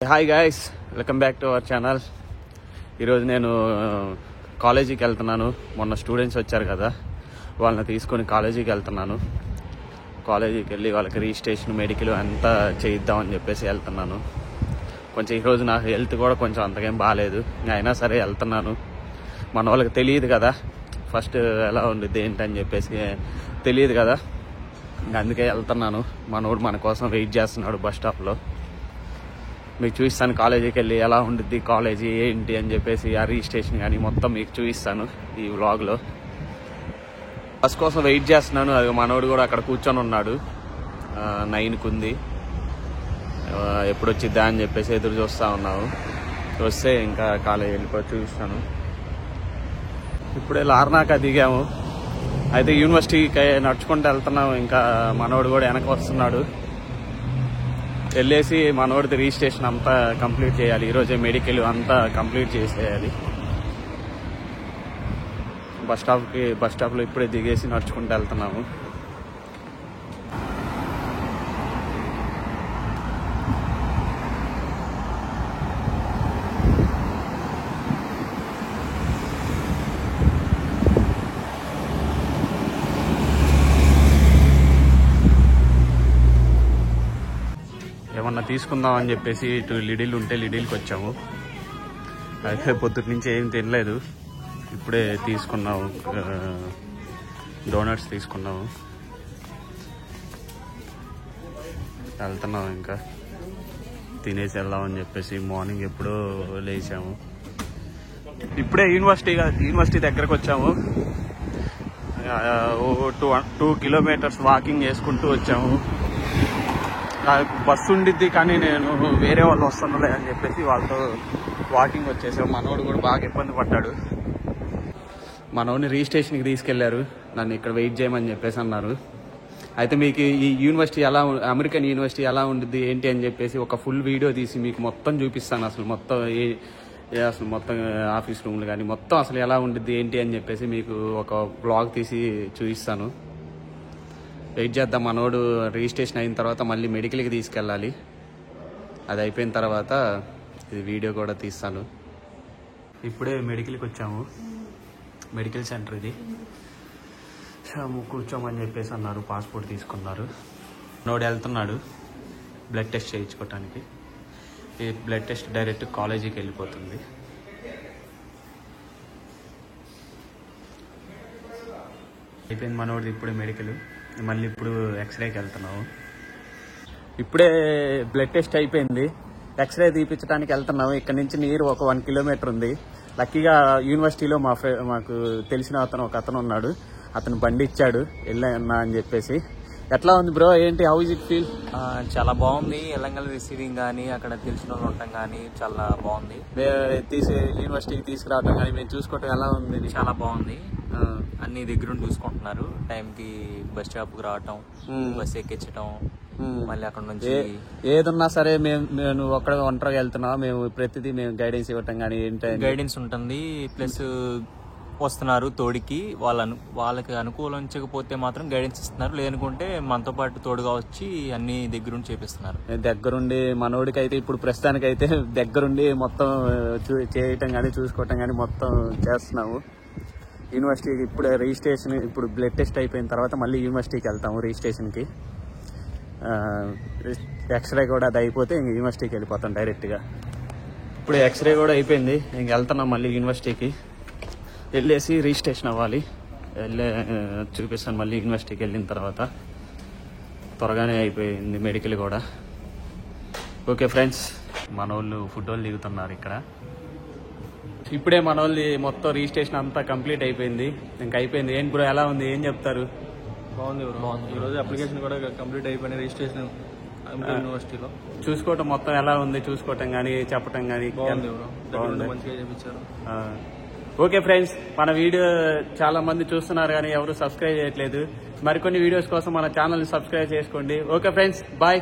Hi guys, welcome back to our channel. ఈరోజు నేను కాలేజీకి వెళ్తున్నాను. మొన్న స్టూడెంట్స్ వచ్చారు కదా, వాళ్ళని తీసుకొని కాలేజీకి వెళ్తున్నాను. కాలేజీకి వెళ్ళి వాళ్ళకి రిజిస్ట్రేషన్, మెడికల్ అంతా చేయిద్దామని చెప్పేసి వెళ్తున్నాను. కొంచెం ఈరోజు నాకు హెల్త్ కూడా కొంచెం అంతకేం బాగాలేదు, అయినా సరే వెళ్తున్నాను. మన వాళ్ళకి తెలియదు కదా ఫస్ట్ ఎలా ఉండిద్ది ఏంటని చెప్పేసి తెలియదు కదా, అందుకే వెళ్తున్నాను. మనోడు మన కోసం వెయిట్ చేస్తున్నాడు బస్ స్టాప్లో. మీకు చూపిస్తాను కాలేజీకి వెళ్ళి ఎలా ఉండిద్ది కాలేజీ ఏంటి అని చెప్పేసి, ఆ రిజిస్ట్రేషన్ కానీ మొత్తం మీకు చూపిస్తాను ఈ వ్లాగ్లో. బస్ కోసం వెయిట్ చేస్తున్నాను. అది మనోడు కూడా అక్కడ కూర్చొని ఉన్నాడు. 9కి ఉంది, ఎప్పుడు వచ్చిద్దా అని చెప్పేసి ఎదురు చూస్తూ ఉన్నాము. వస్తే ఇంకా కాలేజీ వెళ్ళిపోయి చూపిస్తాను. ఇప్పుడే లార్నాక దిగాము. అయితే యూనివర్సిటీకి నడుచుకుంటూ వెళ్తున్నాము. ఇంకా మనోడు కూడా వెనక వస్తున్నాడు. వెళ్ళేసి మనోడిది రిజిస్ట్రేషన్ అంతా కంప్లీట్ చేయాలి. ఈరోజే మెడికల్ అంతా కంప్లీట్ చేసేయాలి. బస్ స్టాప్లో ఇప్పుడే దిగేసి నడుచుకుంటూ వెళ్తున్నాము. ఏమన్నా తీసుకుందాం అని చెప్పేసి ఇటు లిడిల్ ఉంటే లిడిల్కి వచ్చాము. అయితే పొద్దుటి నుంచి ఏం తినలేదు, ఇప్పుడే తీసుకున్నాము. డోనట్స్ తీసుకున్నాము. వెళ్తున్నాము, ఇంకా తినేసి వెళ్దామని చెప్పేసి మార్నింగ్ ఎప్పుడో లేచాము. ఇప్పుడే యూనివర్సిటీ దగ్గరకు వచ్చాము. 2 కిలోమీటర్స్ వాకింగ్ చేసుకుంటూ వచ్చాము. బస్సు ఉండిద్ది కానీ నేను వేరే వాళ్ళు వస్తున్నాలే అని చెప్పేసి వాళ్ళతో వాకింగ్ వచ్చేసాం. మనోడు కూడా బాగా ఇబ్బంది పడ్డాడు. మనోడిని రిజిస్ట్రేషన్కి తీసుకెళ్లారు, నన్ను ఇక్కడ వెయిట్ చేయమని చెప్పేసి అన్నారు. అయితే మీకు ఈ యూనివర్సిటీ అమెరికన్ యూనివర్సిటీ ఎలా ఉండిద్ది ఏంటి అని చెప్పేసి ఒక ఫుల్ వీడియో తీసి మీకు మొత్తం చూపిస్తాను. అసలు మొత్తం ఆఫీస్ రూమ్లు కానీ మొత్తం అసలు ఎలా ఉండిద్ది ఏంటి అని చెప్పేసి మీకు ఒక బ్లాగ్ తీసి చూపిస్తాను. వెయిట్ చేద్దాం. మనోడు రిజిస్ట్రేషన్ అయిన తర్వాత మళ్ళీ మెడికల్కి తీసుకెళ్ళాలి. అది అయిపోయిన తర్వాత ఇది వీడియో కూడా తీస్తాను. ఇప్పుడే మెడికల్కి వచ్చాము. మెడికల్ సెంటర్ ఇది. కూర్చోమని చెప్పేసి అన్నారు. పాస్పోర్ట్ తీసుకున్నారు. మనోడు వెళ్తున్నాడు బ్లడ్ టెస్ట్ చేయించుకోవటానికి. ఈ బ్లడ్ టెస్ట్ డైరెక్ట్ కాలేజీకి వెళ్ళిపోతుంది. అయిపోయింది మనోడిది ఇప్పుడే మెడికల్. మళ్ళీ ఇప్పుడు ఎక్స్రేకి వెళ్తున్నాము. ఇప్పుడే బ్లడ్ టెస్ట్ అయిపోయింది. ఎక్స్రే తీపించడానికి వెళ్తున్నాము. ఇక్కడ నుంచి నీరు ఒక 1 కిలోమీటర్ ఉంది. లక్కీగా యూనివర్సిటీలో మాకు తెలిసిన ఒక అతను ఉన్నాడు. అతను బండి ఇచ్చాడు, వెళ్ళన్నా అని చెప్పేసి. ఎట్లా ఉంది బ్రో, ఏంటి, హౌ ఇస్ ఇట్ ఫీల్? చాలా బాగుంది. ఎల్లంగల్ రిసీవింగ్ కానీ అక్కడ తెలిసిన వాళ్ళు ఉండటం కానీ చాలా బాగుంది. యూనివర్సిటీకి తీసుకురావడం కానీ మేము చూసుకోవటం ఎలా ఉంది? చాలా బాగుంది. అన్ని దగ్గరుండి చూసుకుంటున్నారు. టైంకి బస్ స్టాప్ కు రావటం, బస్ ఎక్కించటం, మళ్ళీ అక్కడ నుంచి ఏదన్నా సరే మేము ఒక్కడ ఒంటరిగా వెళ్తున్నాం. మేము ప్రతిదీ గైడెన్స్ ఇవ్వటం కానీ గైడెన్స్ ఉంటుంది. ప్లస్ వస్తున్నారు తోడికి, వాళ్ళకి అనుకూలించకపోతే మాత్రం గైడెన్స్ ఇస్తున్నారు. లేదనుకుంటే మనతో పాటు తోడుగా వచ్చి అన్ని దగ్గరుండి చేపిస్తున్నారు. దగ్గరుండి మనోడికి అయితే ఇప్పుడు ప్రస్తుతానికి అయితే దగ్గరుండి మొత్తం చేయటం కానీ చూసుకోవటం కానీ మొత్తం చేస్తున్నాము. యూనివర్సిటీకి ఇప్పుడే రిజిస్ట్రేషన్, ఇప్పుడు బ్లడ్ టెస్ట్ అయిపోయిన తర్వాత మళ్ళీ యూనివర్సిటీకి వెళ్తాము రిజిస్ట్రేషన్కి. ఎక్స్రే కూడా అది అయిపోతే ఇంక యూనివర్సిటీకి వెళ్ళిపోతాం డైరెక్ట్గా. ఇప్పుడు ఎక్స్రే కూడా అయిపోయింది, ఇంక వెళ్తున్నాం మళ్ళీ యూనివర్సిటీకి. వెళ్ళేసి రిజిస్ట్రేషన్ అవ్వాలి. చూపిస్తాను మళ్ళీ యూనివర్సిటీకి వెళ్ళిన తర్వాత. త్వరగానే అయిపోయింది మెడికల్ కూడా. ఓకే ఫ్రెండ్స్, మన వాళ్ళు ఫోటోలు దిగుతున్నారు ఇక్కడ. ఇప్పుడే మన వాళ్ళు మొత్తం రిజిస్ట్రేషన్ అంతా కంప్లీట్ అయిపోయింది. ఇంకా అయిపోయింది. ఏంటి బ్రో, ఎలా ఉంది, ఏం చెప్తారు? బాగుంది బ్రో. ఈరోజు అప్లికేషన్ కూడా కంప్లీట్ అయిపోయింది. రిజిస్ట్రేషన్ యూనివర్సిటీలో చూసుకోవటం మొత్తం ఎలా ఉంది, చూసుకోవటం కానీ చెప్పటం కానీ బాగుంది బ్రో. మంచిగా చేయించారు. ఓకే ఫ్రెండ్స్, మన వీడియో చాలా మంది చూస్తున్నారు కానీ ఎవరు సబ్స్క్రైబ్ చేయట్లేదు. మరికొన్ని వీడియోస్ కోసం మన ఛానల్ని సబ్స్క్రైబ్ చేసుకోండి. Okay friends, bye.